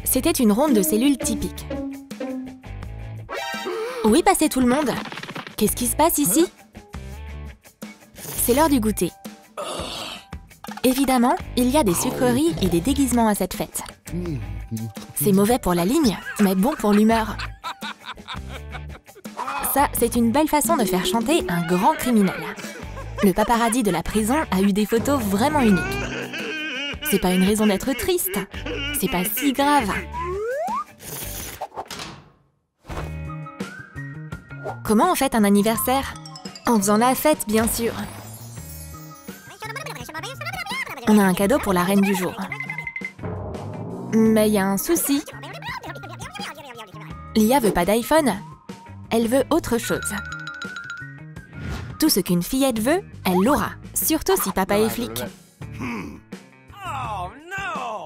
C'était une ronde de cellules typique. Où est passé tout le monde? Qu'est-ce qui se passe ici? C'est l'heure du goûter. Évidemment, il y a des sucreries et des déguisements à cette fête. C'est mauvais pour la ligne, mais bon pour l'humeur. Ça, c'est une belle façon de faire chanter un grand criminel. Le paparazzi de la prison a eu des photos vraiment uniques. C'est pas une raison d'être triste. C'est pas si grave. Comment on fête un anniversaire? En faisant la fête, bien sûr. On a un cadeau pour la reine du jour. Mais il y a un souci. Lia veut pas d'iPhone. Elle veut autre chose. Tout ce qu'une fillette veut, elle l'aura. Surtout si papa est flic.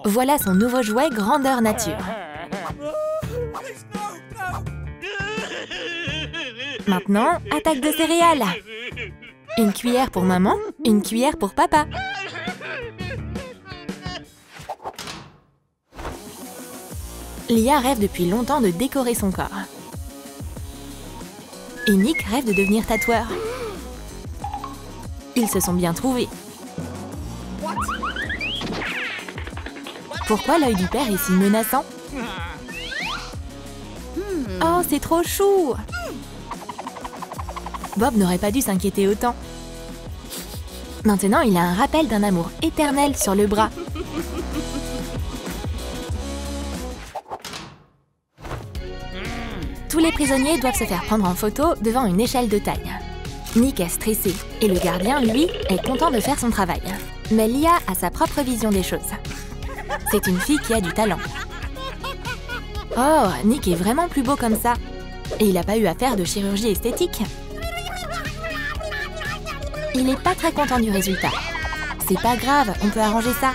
Voilà son nouveau jouet grandeur nature. Maintenant, attaque de céréales. Une cuillère pour maman, une cuillère pour papa. Lia rêve depuis longtemps de décorer son corps. Et Nick rêve de devenir tatoueur. Ils se sont bien trouvés. Pourquoi l'œil du père est si menaçant? Oh, c'est trop chou! Bob n'aurait pas dû s'inquiéter autant. Maintenant, il a un rappel d'un amour éternel sur le bras. Tous les prisonniers doivent se faire prendre en photo devant une échelle de taille. Nick est stressé et le gardien, lui, est content de faire son travail. Mais Lia a sa propre vision des choses. C'est une fille qui a du talent. Oh, Nick est vraiment plus beau comme ça. Et il n'a pas eu à faire de chirurgie esthétique. Il n'est pas très content du résultat. C'est pas grave, on peut arranger ça.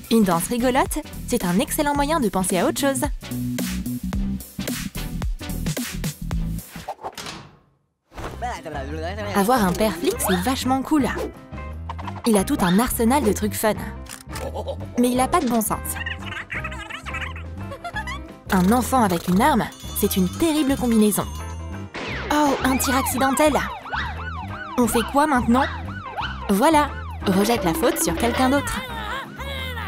Une danse rigolote, c'est un excellent moyen de penser à autre chose. Avoir un père flic, c'est vachement cool. Il a tout un arsenal de trucs fun. Mais il n'a pas de bon sens. Un enfant avec une arme, c'est une terrible combinaison. Oh, un tir accidentel! On fait quoi maintenant? Voilà, rejette la faute sur quelqu'un d'autre.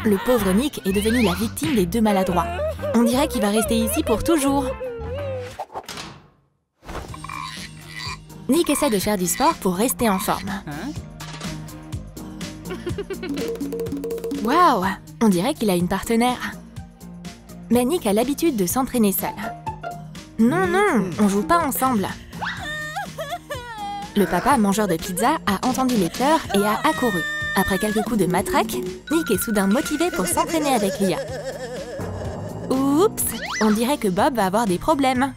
Le pauvre Nick est devenu la victime des deux maladroits. On dirait qu'il va rester ici pour toujours. Nick essaie de faire du sport pour rester en forme. Waouh, on dirait qu'il a une partenaire. Mais Nick a l'habitude de s'entraîner seul. Non, non, on joue pas ensemble. Le papa, mangeur de pizza, a entendu les pleurs et a accouru. Après quelques coups de matraque, Nick est soudain motivé pour s'entraîner avec Lia. Oups, on dirait que Bob va avoir des problèmes.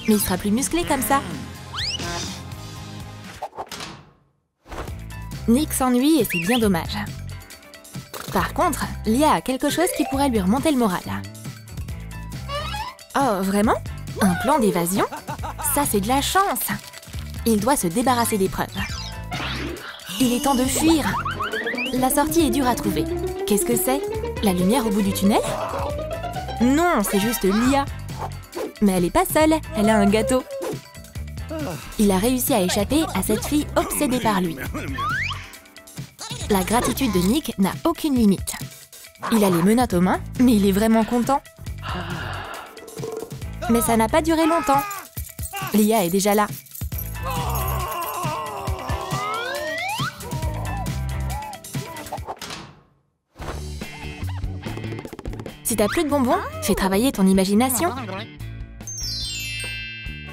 Mais il sera plus musclé comme ça. Nick s'ennuie et c'est bien dommage. Par contre, Lia a quelque chose qui pourrait lui remonter le moral. Oh, vraiment? Un plan d'évasion? Ça, c'est de la chance! Il doit se débarrasser des preuves. Il est temps de fuir. La sortie est dure à trouver. Qu'est-ce que c'est? La lumière au bout du tunnel? Non, c'est juste Lia. Mais elle n'est pas seule, elle a un gâteau. Il a réussi à échapper à cette fille obsédée par lui. La gratitude de Nick n'a aucune limite. Il a les menottes aux mains, mais il est vraiment content. Mais ça n'a pas duré longtemps. Lia est déjà là. Si t'as plus de bonbons, fais travailler ton imagination.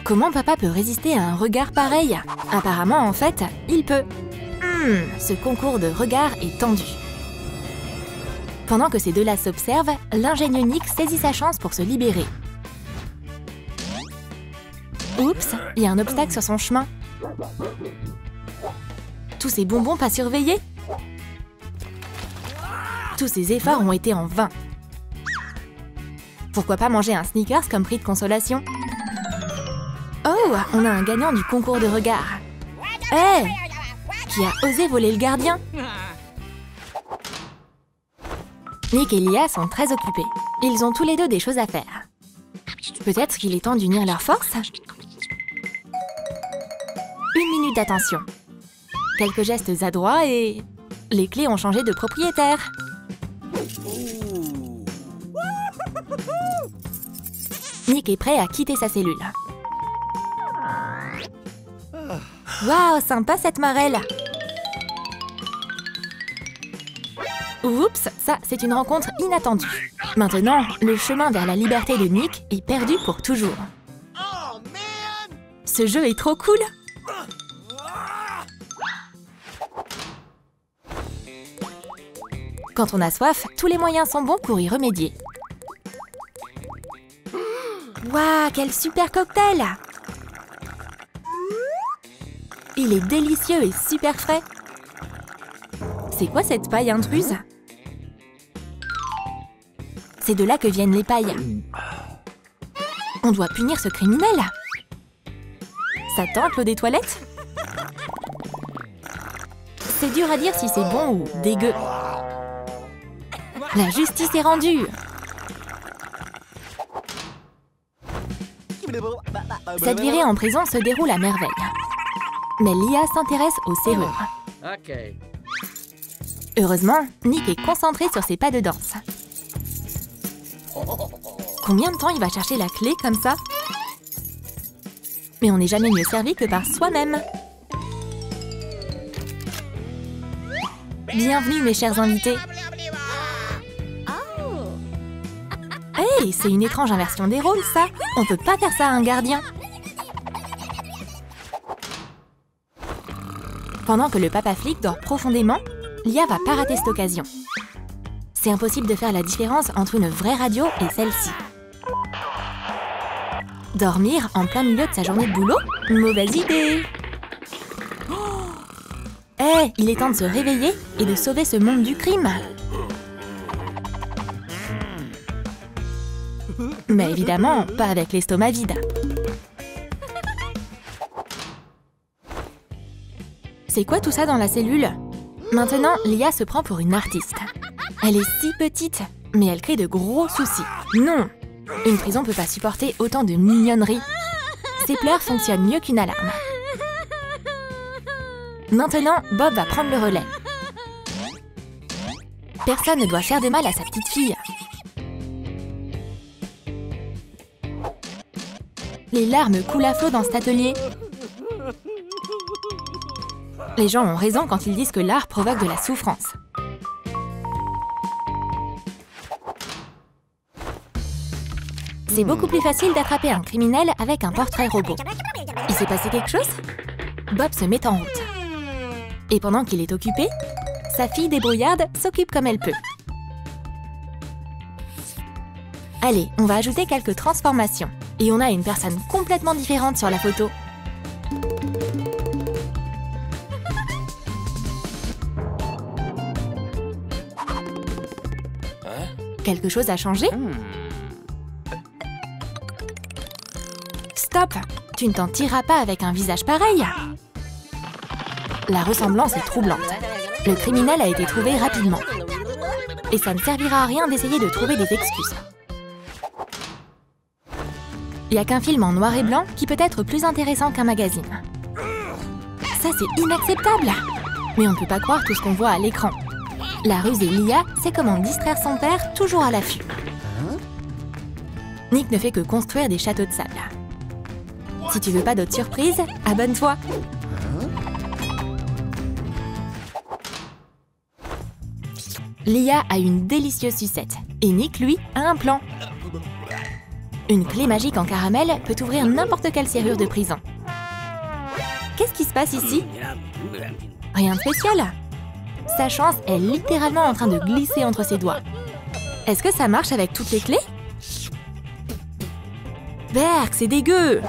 Comment papa peut résister à un regard pareil? Apparemment, en fait, il peut. Ce concours de regards est tendu. Pendant que ces deux-là s'observent, l'ingénieux Nick saisit sa chance pour se libérer. Oups, il y a un obstacle sur son chemin. Tous ces bonbons pas surveillés? Tous ces efforts ont été en vain. Pourquoi pas manger un Snickers comme prix de consolation? Oh, on a un gagnant du concours de regard. Hé! Qui a osé voler le gardien? Nick et Lia sont très occupés. Ils ont tous les deux des choses à faire. Peut-être qu'il est temps d'unir leurs forces? 1 minute d'attention. Quelques gestes adroits et... les clés ont changé de propriétaire. Nick est prêt à quitter sa cellule. Waouh, sympa cette marelle! Oups, ça, c'est une rencontre inattendue. Maintenant, le chemin vers la liberté de Nick est perdu pour toujours. Ce jeu est trop cool! Quand on a soif, tous les moyens sont bons pour y remédier. Waouh, quel super cocktail! Il est délicieux et super frais. C'est quoi cette paille intruse? C'est de là que viennent les pailles. On doit punir ce criminel. Ça tente l'eau des toilettes? C'est dur à dire si c'est bon ou dégueu. La justice est rendue. Cette virée en prison se déroule à merveille. Mais Lia s'intéresse aux serrures. Heureusement, Nick est concentré sur ses pas de danse. Combien de temps il va chercher la clé comme ça? Mais on n'est jamais mieux servi que par soi-même. Bienvenue mes chers invités. Hey, c'est une étrange inversion des rôles ça. On peut pas faire ça à un gardien. Pendant que le papa flic dort profondément, Lia va pas rater cette occasion. C'est impossible de faire la différence entre une vraie radio et celle-ci. Dormir en plein milieu de sa journée de boulot? Mauvaise idée! Hé, il est temps de se réveiller et de sauver ce monde du crime. Mais évidemment, pas avec l'estomac vide. C'est quoi tout ça dans la cellule? Maintenant, Lia se prend pour une artiste. Elle est si petite, mais elle crée de gros soucis. Non! Une prison peut pas supporter autant de mignonneries. Ses pleurs fonctionnent mieux qu'une alarme. Maintenant, Bob va prendre le relais. Personne ne doit faire de mal à sa petite fille. Les larmes coulent à flot dans cet atelier. Les gens ont raison quand ils disent que l'art provoque de la souffrance. C'est beaucoup plus facile d'attraper un criminel avec un portrait robot. Il s'est passé quelque chose? Bob se met en route. Et pendant qu'il est occupé, sa fille débrouillarde s'occupe comme elle peut. Allez, on va ajouter quelques transformations. Et on a une personne complètement différente sur la photo. Quelque chose a changé? Stop! Tu ne t'en tireras pas avec un visage pareil! La ressemblance est troublante. Le criminel a été trouvé rapidement. Et ça ne servira à rien d'essayer de trouver des excuses. Il n'y a qu'un film en noir et blanc qui peut être plus intéressant qu'un magazine. Ça, c'est inacceptable! Mais on ne peut pas croire tout ce qu'on voit à l'écran. La ruse et Lia sait comment distraire son père toujours à l'affût. Nick ne fait que construire des châteaux de sable. Si tu veux pas d'autres surprises, abonne-toi! Lia a une délicieuse sucette et Nick, lui, a un plan. Une clé magique en caramel peut ouvrir n'importe quelle serrure de prison. Qu'est-ce qui se passe ici? Rien de spécial. Sa chance est littéralement en train de glisser entre ses doigts. Est-ce que ça marche avec toutes les clés? Berk, c'est dégueu!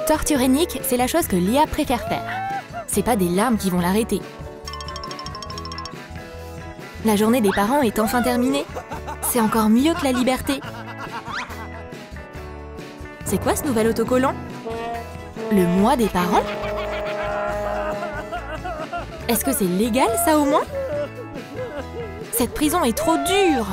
Torturer Nick, c'est la chose que Lia préfère faire. C'est pas des larmes qui vont l'arrêter. La journée des parents est enfin terminée. C'est encore mieux que la liberté. C'est quoi ce nouvel autocollant? Le mois des parents? Est-ce que c'est légal, ça, au moins? Cette prison est trop dure!